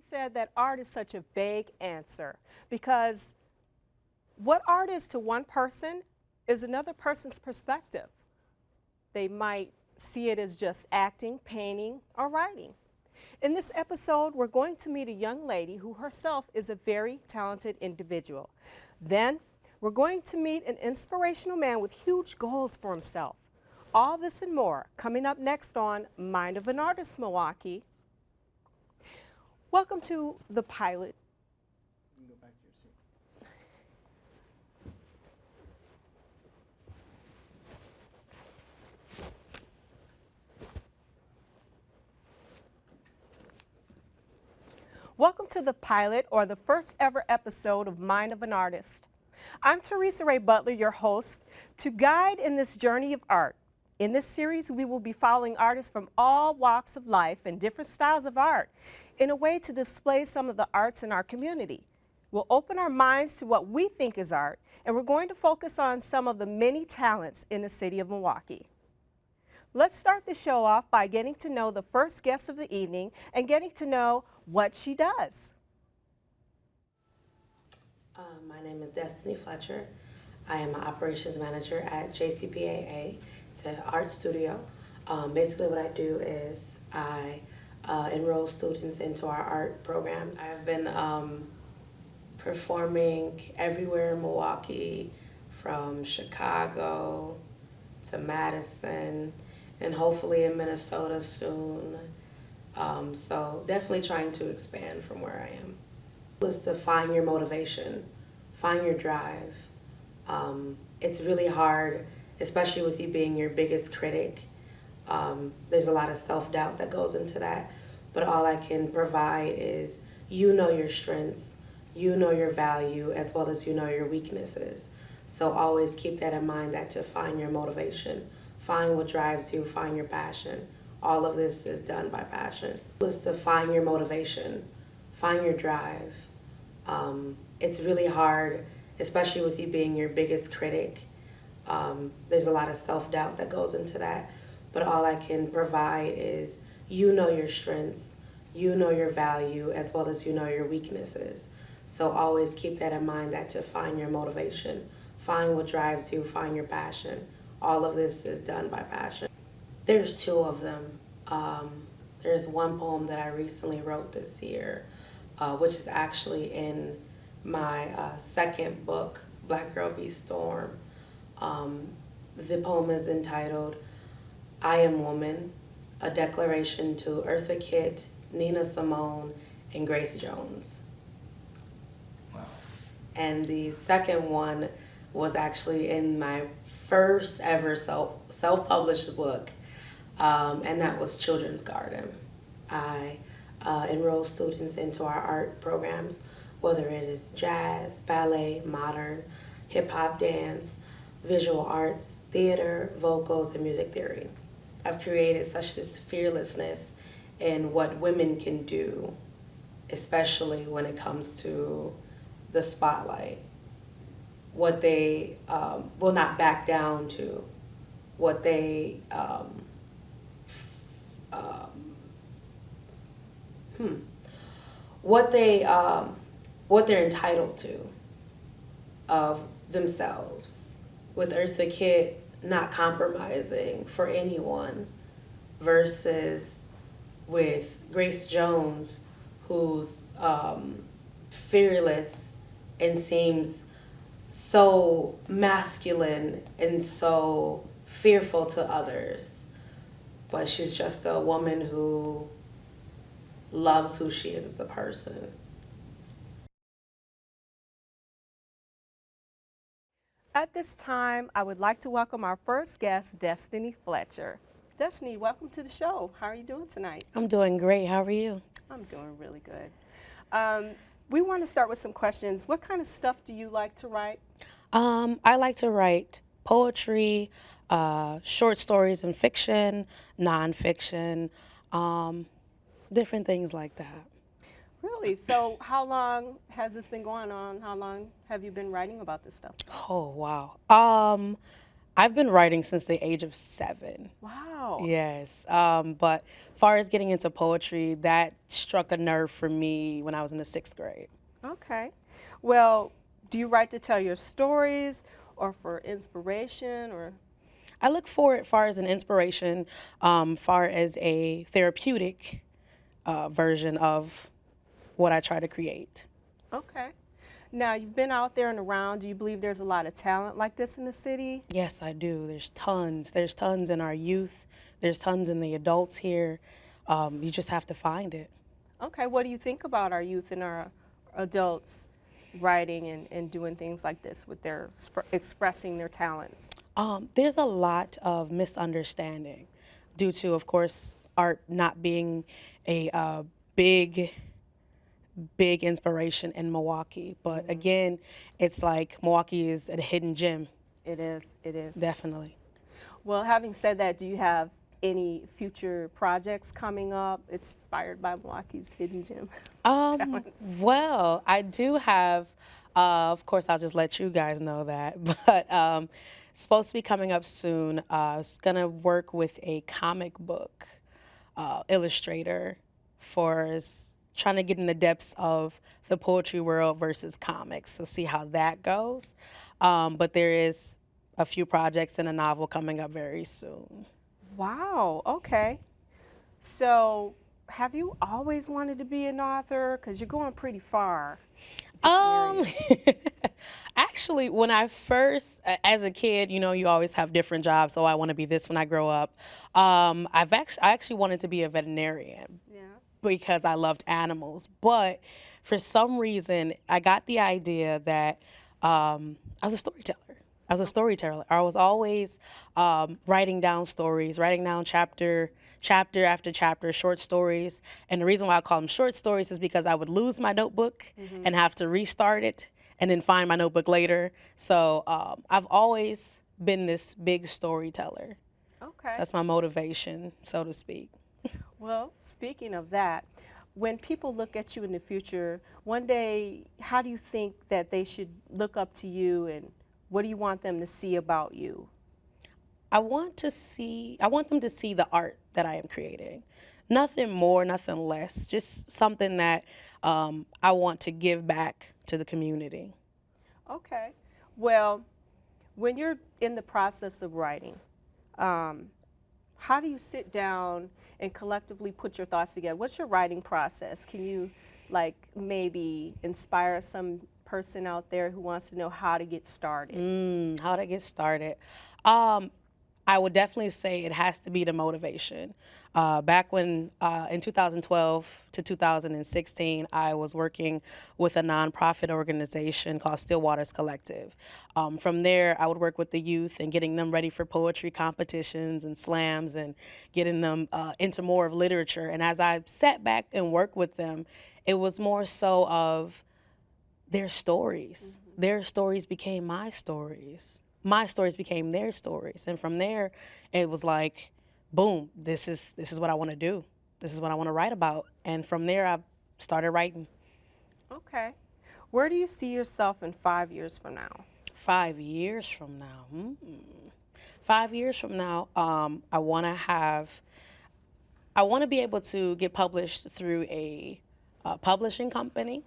Said that art is such a vague answer because what art is to one person is another person's perspective. They might see it as just acting, painting, or writing. In this episode, we're going to meet a young lady who herself is a very talented individual. Then, we're going to meet an inspirational man with huge goals for himself. All this and more coming up next on Mind of an Artist, Milwaukee. Welcome to the pilot. You can go back to your seat. Welcome to the pilot, or the first ever episode of Mind of an Artist. I'm Teresa Ray Butler, your host, to guide in this journey of art. In this series, we will be following artists from all walks of life and different styles of art in a way to display some of the arts in our community. We'll open our minds to what we think is art, and we're going to focus on some of the many talents in the city of Milwaukee. Let's start the show off by getting to know the first guest of the evening and getting to know what she does. My name is Destiny Fletcher. I am an operations manager at JCPAA. It's an art studio. Basically what I do is I enroll students into our art programs. I've been performing everywhere in Milwaukee, from Chicago to Madison, and hopefully in Minnesota soon. So definitely trying to expand from where I am. Was to find your motivation, find your drive. It's really hard, especially with you being your biggest critic. There's a lot of self-doubt that goes into that, but all I can provide is you know your strengths, you know your value, as well as you know your weaknesses. So always keep that in mind, that to find your motivation, find what drives you, find your passion. All of this is done by passion. Was to find your motivation, find your drive. It's really hard, especially with you being your biggest critic. There's a lot of self-doubt that goes into that, but all I can provide is you know your strengths, you know your value, as well as you know your weaknesses. So always keep that in mind, that to find your motivation, find what drives you, find your passion. All of this is done by passion. There's two of them. There's one poem that I recently wrote this year, which is actually in my second book, Black Girl Be Storm. The poem is entitled, I Am Woman, a declaration to Eartha Kitt, Nina Simone, and Grace Jones. Wow. And the second one was actually in my first ever self-published book, and that was Children's Garden. I enroll students into our art programs, whether it is jazz, ballet, modern, hip-hop, dance, visual arts, theater, vocals, and music theory. I've created such this fearlessness in what women can do, especially when it comes to the spotlight, what they will not back down to, what they what they're entitled to of themselves. With Eartha Kitt not compromising for anyone, versus with Grace Jones, who's fearless and seems so masculine and so fearful to others, but she's just a woman who loves who she is as a person. At this time, I would like to welcome our first guest, Destiny Fletcher. Destiny, welcome to the show. How are you doing tonight? I'm doing great. How are you? I'm doing really good. We want to start with some questions. What kind of stuff do you like to write? I like to write poetry, short stories and fiction, nonfiction, different things like that. Really? So how long has this been going on? How long have you been writing about this stuff? Oh, wow. I've been writing since the age of 7. Wow. Yes. But far as getting into poetry, that struck a nerve for me when I was in the 6th grade. Okay. Well, do you write to tell your stories or for inspiration or? I look for it far as an inspiration, far as a therapeutic version of what I try to create. Okay. Now, you've been out there and around. Do you believe there's a lot of talent like this in the city? Yes, I do. There's tons. There's tons in our youth. There's tons in the adults here. You just have to find it. Okay. What do you think about our youth and our adults writing and doing things like this with their expressing their talents? There's a lot of misunderstanding due to, of course, art not being a big inspiration in Milwaukee. But again, it's like Milwaukee is a hidden gem. It is. It is. Definitely. Well, having said that, do you have any future projects coming up inspired by Milwaukee's hidden gem talents? Well, I do have, of course, I'll just let you guys know that, but supposed to be coming up soon. It's going to work with a comic book illustrator for trying to get in the depths of the poetry world versus comics. So see how that goes. But there is a few projects and a novel coming up very soon. Wow. Okay. So, have you always wanted to be an author? Because you're going pretty far. Actually, when I first, as a kid, you always have different jobs. So I want to be this when I grow up. I actually wanted to be a veterinarian. Yeah. Because I loved animals. But for some reason, I got the idea that I was a storyteller. I was always writing down stories, writing down chapter after chapter, short stories. And the reason why I call them short stories is because I would lose my notebook and have to restart it and then find my notebook later. So I've always been this big storyteller. Okay. So that's my motivation, so to speak. Well, speaking of that, when people look at you in the future, one day, how do you think that they should look up to you, and what do you want them to see about you? I want them to see the art that I am creating. Nothing more, nothing less. Just something that I want to give back to the community. Okay. Well, when you're in the process of writing, how do you sit down and collectively put your thoughts together? What's your writing process? Can you maybe inspire some person out there who wants to know how to get started? How to get started. I would definitely say it has to be the motivation. Back when, in 2012 to 2016, I was working with a nonprofit organization called Stillwater's Collective. From there, I would work with the youth and getting them ready for poetry competitions and slams and getting them into more of literature. And as I sat back and worked with them, it was more so of their stories. Their stories became my stories. My stories became their stories. And from there, it was like, boom, this is what I want to do. This is what I want to write about. And from there, I started writing. Okay. Where do you see yourself in 5 years from now? 5 years from now? 5 years from now, I want to be able to get published through a publishing company.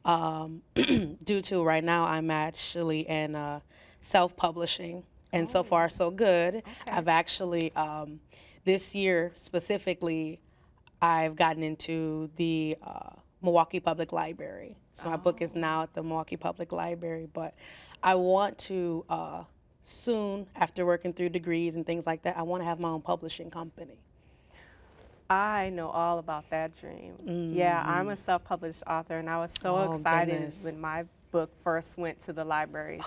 Due to right now, I'm actually in self-publishing, and so far so good. I've actually, this year specifically, I've gotten into the Milwaukee Public Library. So my book is now at the Milwaukee Public Library, but I want to soon, after working through degrees and things like that, I want to have my own publishing company. I know all about that dream. Yeah, I'm a self-published author, and I was so excited when my book first went to the library.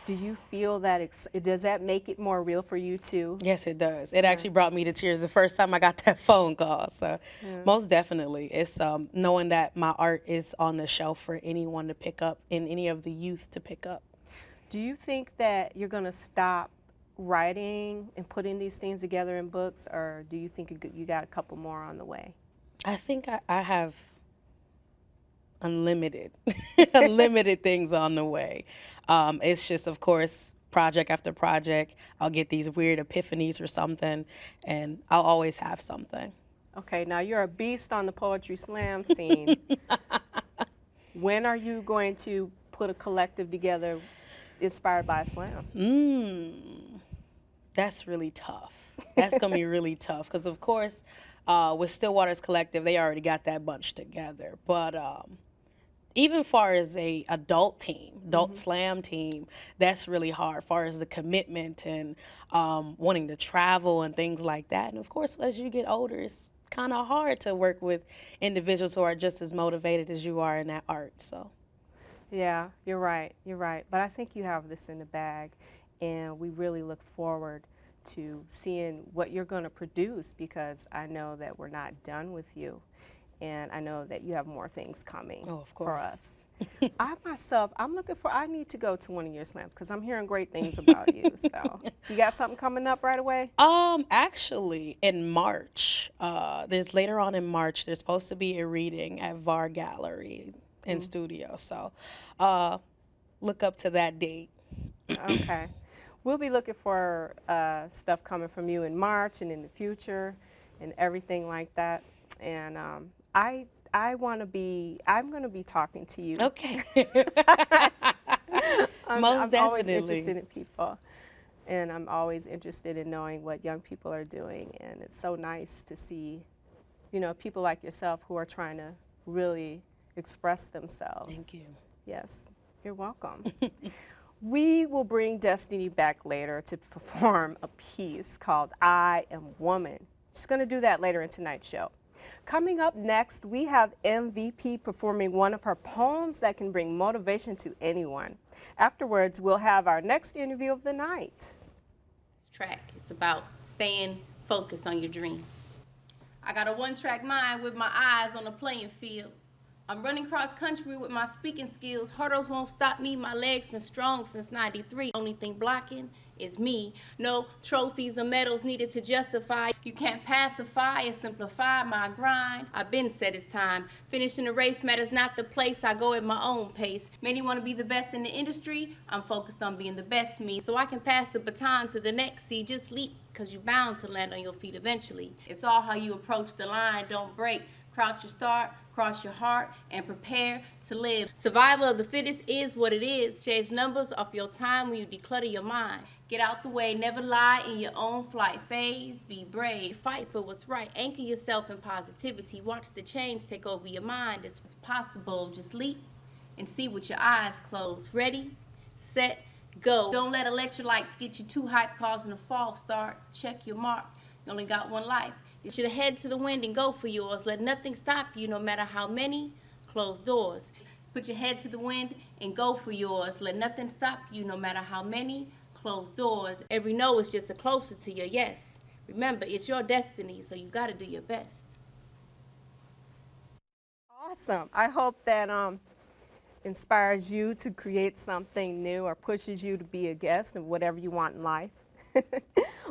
Do you feel that, does that make it more real for you too? Yes, it does. It actually brought me to tears the first time I got that phone call. So most definitely, it's knowing that my art is on the shelf for anyone to pick up and any of the youth to pick up. Do you think that you're going to stop writing and putting these things together in books, or do you think you got a couple more on the way? I think I have unlimited, unlimited things on the way. It's just, of course, project after project, I'll get these weird epiphanies or something, and I'll always have something. Okay, now you're a beast on the poetry slam scene. When are you going to put a collective together inspired by a slam? That's really tough. That's going to be really tough because, of course, with Stillwater's collective, they already got that bunch together. But even far as a adult slam team, that's really hard. Far as the commitment and wanting to travel and things like that. And of course, as you get older, it's kind of hard to work with individuals who are just as motivated as you are in that art. So, yeah, you're right. You're right. But I think you have this in the bag, and we really look forward to seeing what you're going to produce, because I know that we're not done with you. And I know that you have more things coming for us. I need to go to one of your slams because I'm hearing great things about you. So you got something coming up right away? Actually, in March, later on in March, there's supposed to be a reading at VAR Gallery in studio. So look up to that date. Okay. We'll be looking for stuff coming from you in March and in the future and everything like that. And I'm going to be talking to you. Okay. I'm Most always definitely. interested in people, and I'm always interested in knowing what young people are doing. And it's so nice to see, people like yourself who are trying to really express themselves. Thank you. Yes, you're welcome. We will bring Destiny back later to perform a piece called I Am Woman. She's going to do that later in tonight's show. Coming up next, we have MVP performing one of her poems that can bring motivation to anyone. Afterwards, we'll have our next interview of the night. This track, it's about staying focused on your dream. I got a one-track mind with my eyes on the playing field. I'm running cross country with my speaking skills. Hurdles won't stop me, my legs been strong since 93. Only thing blocking is me. No trophies or medals needed to justify. You can't pacify or simplify my grind. I've been said it's time. Finishing the race matters not the place. I go at my own pace. Many want to be the best in the industry. I'm focused on being the best me. So I can pass the baton to the next. See, just leap, cause you're bound to land on your feet eventually. It's all how you approach the line. Don't break. Crouch your start, cross your heart, and prepare to live. Survival of the fittest is what it is. Shave numbers off your time when you declutter your mind. Get out the way, never lie in your own flight phase. Be brave, fight for what's right. Anchor yourself in positivity. Watch the change take over your mind. It's possible. Just leap and see with your eyes closed. Ready, set, go. Don't let electrolytes get you too hyped, causing a false start. Check your mark. You only got one life. You should head to the wind and go for yours. Let nothing stop you, no matter how many closed doors. Put your head to the wind and go for yours. Let nothing stop you, no matter how many closed doors. Every no is just a closer to your yes. Remember, it's your destiny, so you got to do your best. Awesome. I hope that inspires you to create something new or pushes you to be a guest of whatever you want in life.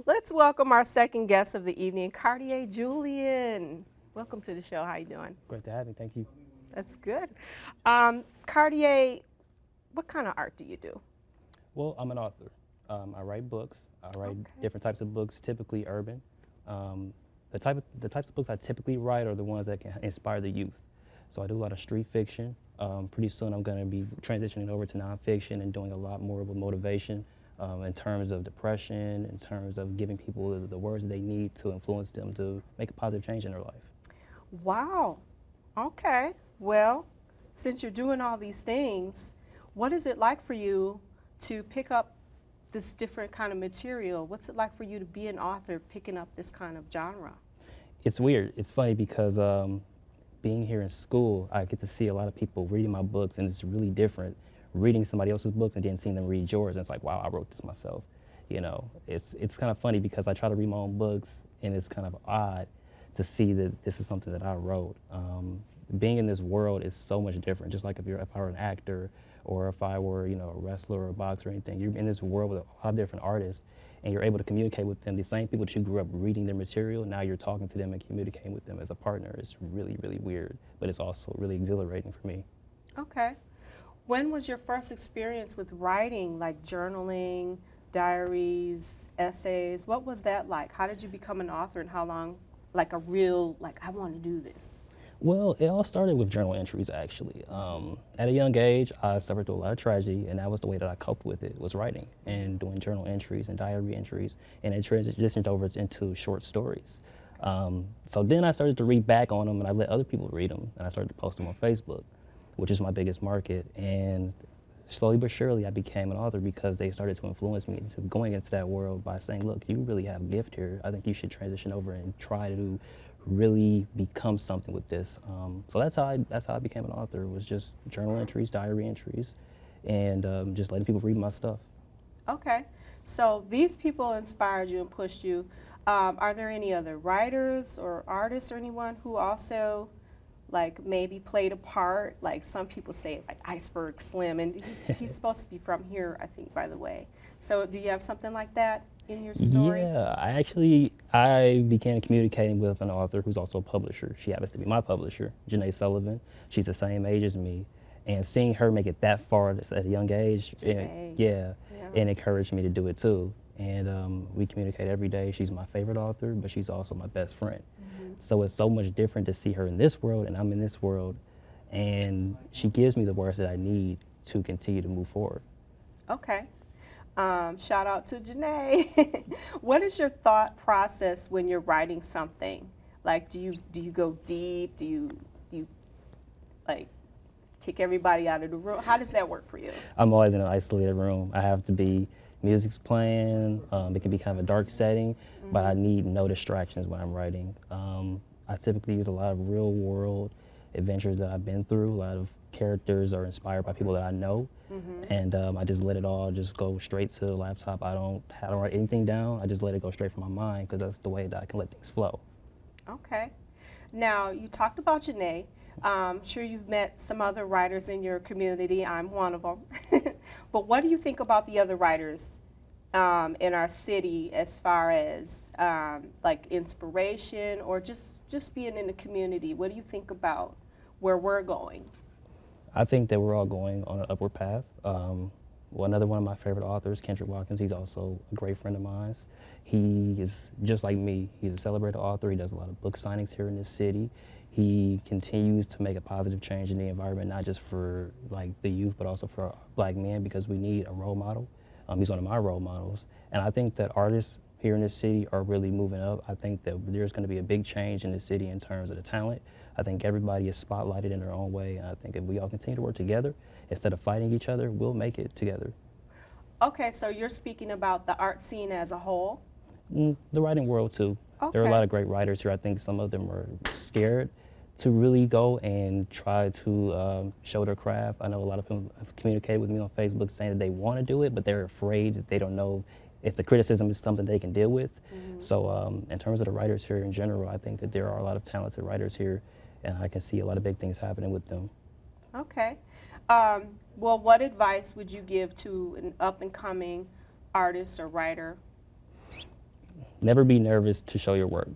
Let's welcome our second guest of the evening, Cartier Julian. Welcome to the show. How you doing? Great to have me. Thank you. That's good. Cartier, what kind of art do you do? Well, I'm an author. I write books. I write different types of books, typically urban. The types of books I typically write are the ones that can inspire the youth. So I do a lot of street fiction. Pretty soon I'm going to be transitioning over to nonfiction and doing a lot more with motivation. In terms of depression, in terms of giving people the words they need to influence them to make a positive change in their life. Wow. Okay. Well, since you're doing all these things, what is it like for you to pick up this different kind of material? What's it like for you to be an author picking up this kind of genre? It's weird. It's funny because being here in school, I get to see a lot of people reading my books, and it's really different reading somebody else's books and then seeing them read yours. And it's like, wow, I wrote this myself. You know, it's kind of funny because I try to read my own books, and it's kind of odd to see that this is something that I wrote. Being in this world is so much different. Just like if I were an actor, or if I were, a wrestler or a boxer or anything, you're in this world with a lot of different artists, and you're able to communicate with them. The same people that you grew up reading their material, now you're talking to them and communicating with them as a partner. It's really, really weird, but it's also really exhilarating for me. Okay. When was your first experience with writing, like journaling, diaries, essays? What was that like? How did you become an author, and how long, like a real, like, I want to do this? Well, it all started with journal entries, actually. At a young age, I suffered through a lot of tragedy, and that was the way that I coped with it, was writing and doing journal entries and diary entries, and it transitioned over into short stories. So then I started to read back on them, and I let other people read them, and I started to post them on Facebook, which is my biggest market. And slowly but surely, I became an author because they started to influence me into going into that world by saying, look, you really have a gift here. I think you should transition over and try to really become something with this. So that's how I became an author, was just journal entries, diary entries, and just letting people read my stuff. Okay, so these people inspired you and pushed you. Are there any other writers or artists or anyone who also, like, maybe played a part? Like, some people say, like, Iceberg Slim, and he's supposed to be from here, I think, by the way. So do you have something like that in your story? Yeah, I began communicating with an author who's also a publisher. She happens to be my publisher, Janae Sullivan. She's the same age as me. And seeing her make it that far at a young age, Yeah. it encouraged me to do it too. And we communicate every day. She's my favorite author, but she's also my best friend. So it's so much different to see her in this world and I'm in this world. And she gives me the words that I need to continue to move forward. Okay. Shout out to Janae. What is your thought process when you're writing something? Like, do you go deep? Do you like kick everybody out of the room? How does that work for you? I'm always in an isolated room. I have to be, music's playing, it can be kind of a dark setting, but I need no distractions when I'm writing. I typically use a lot of real world adventures that I've been through. A lot of characters are inspired by people that I know, and I just let it all just go straight to the laptop. I don't write anything down. I just let it go straight from my mind because that's the way that I can let things flow. Okay. Now, you talked about Janae. I'm sure you've met some other writers in your community. I'm one of them. But what do you think about the other writers in our city as far as like inspiration or just being in the community? What do you think about where we're going? I think that we're all going on an upward path. Another one of my favorite authors, Kendrick Watkins, he's also a great friend of mine. He is just like me. He's a celebrated author. He does a lot of book signings here in this city. He continues to make a positive change in the environment, not just for like the youth, but also for Black men, because we need a role model. He's one of my role models. And I think that artists here in this city are really moving up. I think that there's going to be a big change in the city in terms of the talent. I think everybody is spotlighted in their own way, and I think if we all continue to work together, instead of fighting each other, we'll make it together. Okay, so you're speaking about the art scene as a whole? The writing world, too. Okay. There are a lot of great writers here. I think some of them are scared to really go and try to show their craft. I know a lot of them have communicated with me on Facebook saying that they want to do it, but they're afraid that they don't know if the criticism is something they can deal with. So in terms of the writers here in general, I think that there are a lot of talented writers here, and I can see a lot of big things happening with them. Okay. Well, what advice would you give to an up-and-coming artist or writer? Never be nervous to show your work.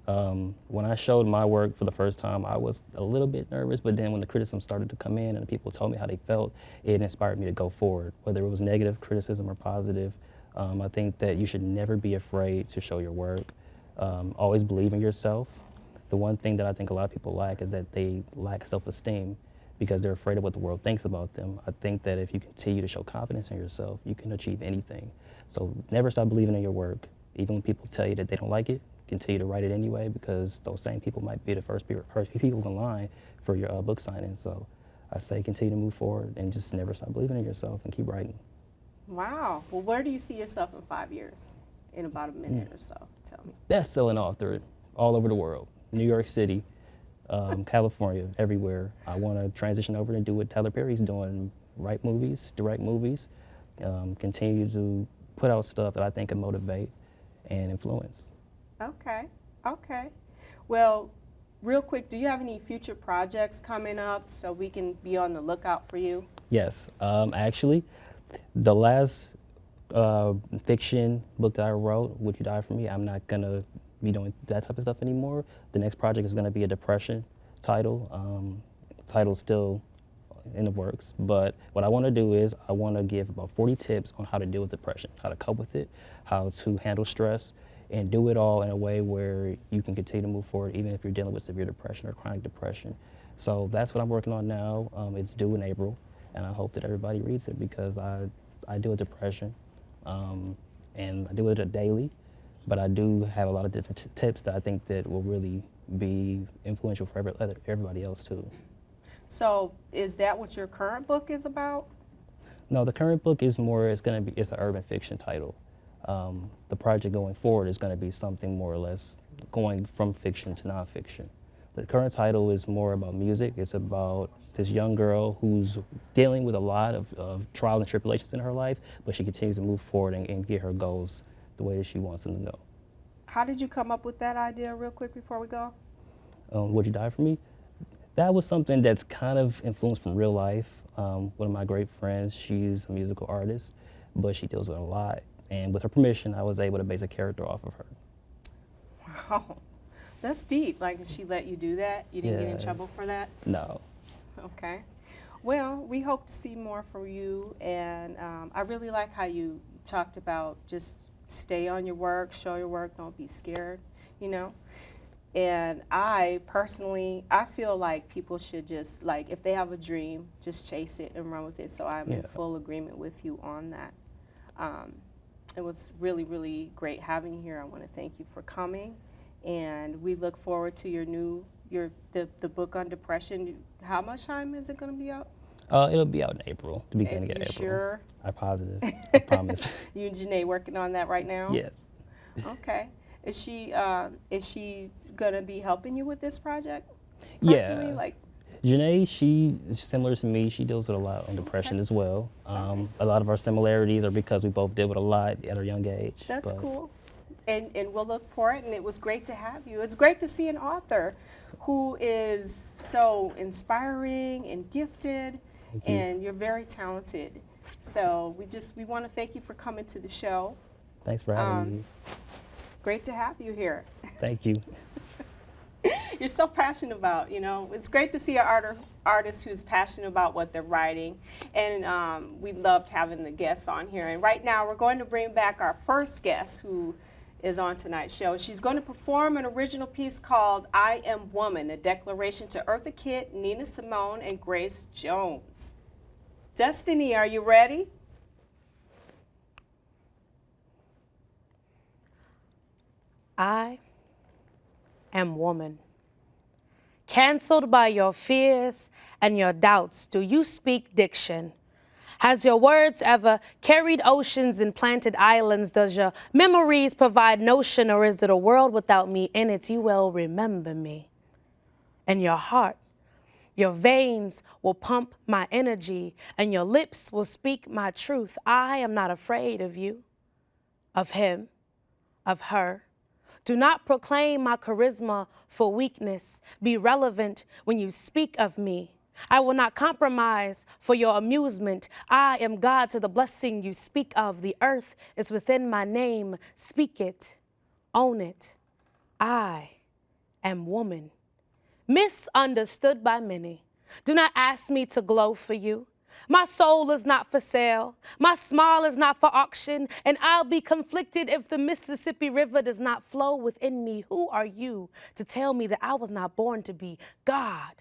When I showed my work for the first time, I was a little bit nervous, but then when the criticism started to come in and the people told me how they felt, it inspired me to go forward, whether it was negative criticism or positive. I think that you should never be afraid to show your work. Always believe in yourself. The one thing that I think a lot of people lack is that they lack self-esteem because they're afraid of what the world thinks about them. I think that if you continue to show confidence in yourself, you can achieve anything. So never stop believing in your work. Even when people tell you that they don't like it, continue to write it anyway, because those same people might be the first people in line for your book signing. So I say continue to move forward and just never stop believing in yourself and keep writing. Wow. Well, where do you see yourself in 5 years? In about a minute or so, tell me. Best-selling author all over the world. New York City, California, everywhere. I want to transition over and do what Tyler Perry's doing, write movies, direct movies, continue to put out stuff that I think can motivate and influence. Okay, okay. Well, real quick, do you have any future projects coming up so we can be on the lookout for you? Yes, actually, the last fiction book that I wrote, Would You Die For Me, I'm not gonna be doing that type of stuff anymore. The next project is gonna be a depression title. Title's still in the works. But what I want to do is I want to give about 40 tips on how to deal with depression, how to cope with it, how to handle stress, and do it all in a way where you can continue to move forward even if you're dealing with severe depression or chronic depression. So that's what I'm working on now. It's due in April, and I hope that everybody reads it because I deal with depression, and I deal with it daily, but I do have a lot of different tips that I think that will really be influential for everybody else too. So is that what your current book is about? No, the current book is more, it's an urban fiction title. The project going forward is going to be something more or less going from fiction to nonfiction. The current title is more about music. It's about this young girl who's dealing with a lot of trials and tribulations in her life, but she continues to move forward and get her goals the way that she wants them to go. How did you come up with that idea real quick before we go? Would You Die For Me? That was something that's kind of influenced from real life. One of my great friends, she's a musical artist, but she deals with a lot. And with her permission, I was able to base a character off of her. Wow, that's deep. Like, did she let you do that? You didn't get in trouble for that? No. Okay. Well, we hope to see more from you, and I really like how you talked about just stay on your work, show your work, don't be scared, you know? And I personally, I feel like people should just, like, if they have a dream, just chase it and run with it. So I'm in full agreement with you on that. It was really, really great having you here. I want to thank you for coming, and we look forward to the book on depression. How much time is it going to be out? It'll be out in April, the beginning of April. Sure? I'm positive. I promise. You and Janae working on that right now? Yes. Okay. Is she gonna be helping you with this project? Yeah. Personally? Like, Janae, she is similar to me. She deals with a lot on depression as well. A lot of our similarities are because we both deal with a lot at a young age. that's cool. And we'll look for it, and it was great to have you. It's great to see an author who is so inspiring and gifted, and you're very talented. So we want to thank you for coming to the show. Thanks for having me. Great to have you here. Thank you. You're so passionate about, it's great to see an artist who's passionate about what they're writing. And we loved having the guests on here. And right now we're going to bring back our first guest who is on tonight's show. She's going to perform an original piece called I Am Woman, a declaration to Eartha Kitt, Nina Simone, and Grace Jones. Destiny, are you ready? I am woman. Cancelled by your fears and your doubts, do you speak diction? Has your words ever carried oceans and planted islands? Does your memories provide notion, or is it a world without me in it? You will remember me. And your heart, your veins will pump my energy, and your lips will speak my truth. I am not afraid of you, of him, of her. Do not proclaim my charisma for weakness. Be relevant when you speak of me. I will not compromise for your amusement. I am God to the blessing you speak of. The earth is within my name. Speak it, own it. I am woman. Misunderstood by many. Do not ask me to glow for you. My soul is not for sale. My smile is not for auction. And I'll be conflicted if the Mississippi River does not flow within me. Who are you to tell me that I was not born to be God?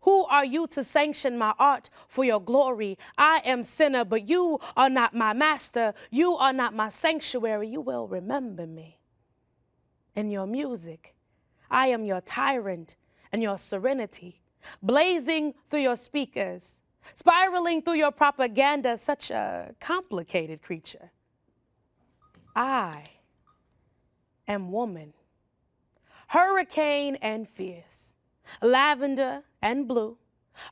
Who are you to sanction my art for your glory? I am sinner, but you are not my master. You are not my sanctuary. You will remember me in your music. I am your tyrant and your serenity, blazing through your speakers, spiraling through your propaganda, such a complicated creature. I am woman, hurricane and fierce, lavender and blue,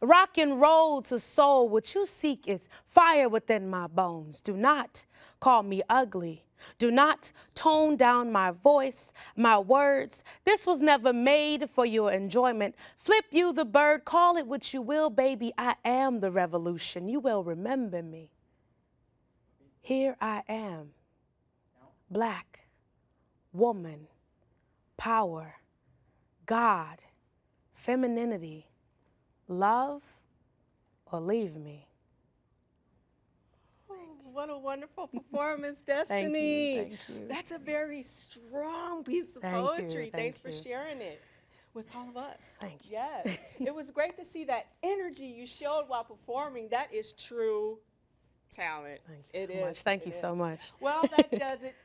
rock and roll to soul. What you seek is fire within my bones. Do not call me ugly. Do not tone down my voice, my words. This was never made for your enjoyment. Flip you the bird, call it what you will, baby. I am the revolution. You will remember me. Here I am, black, woman, power, God, femininity, love, or leave me. What a wonderful performance, Destiny. Thank you. That's a very strong piece of Thank you, poetry. Thanks for thank you. sharing it with all of us. Thank you. Yes. It was great to see that energy you showed while performing. That is true talent. Thank you It so much. is, Thank it you is. so much. Well, that does it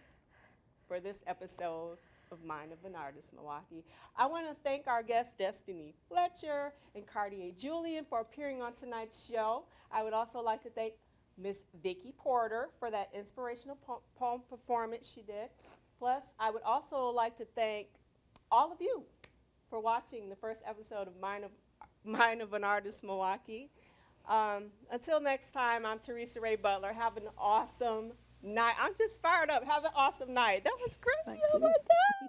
for this episode of Mind of an Artist, Milwaukee. I want to thank our guests, Destiny Fletcher and Cartier Julian, for appearing on tonight's show. I would also like to thank Miss Vicki Porter for that inspirational poem performance she did. Plus, I would also like to thank all of you for watching the first episode of Mind of an Artist, Milwaukee. Until next time, I'm Teresa Ray Butler. Have an awesome night. I'm just fired up. Have an awesome night. That was great. Thank Oh you. my God.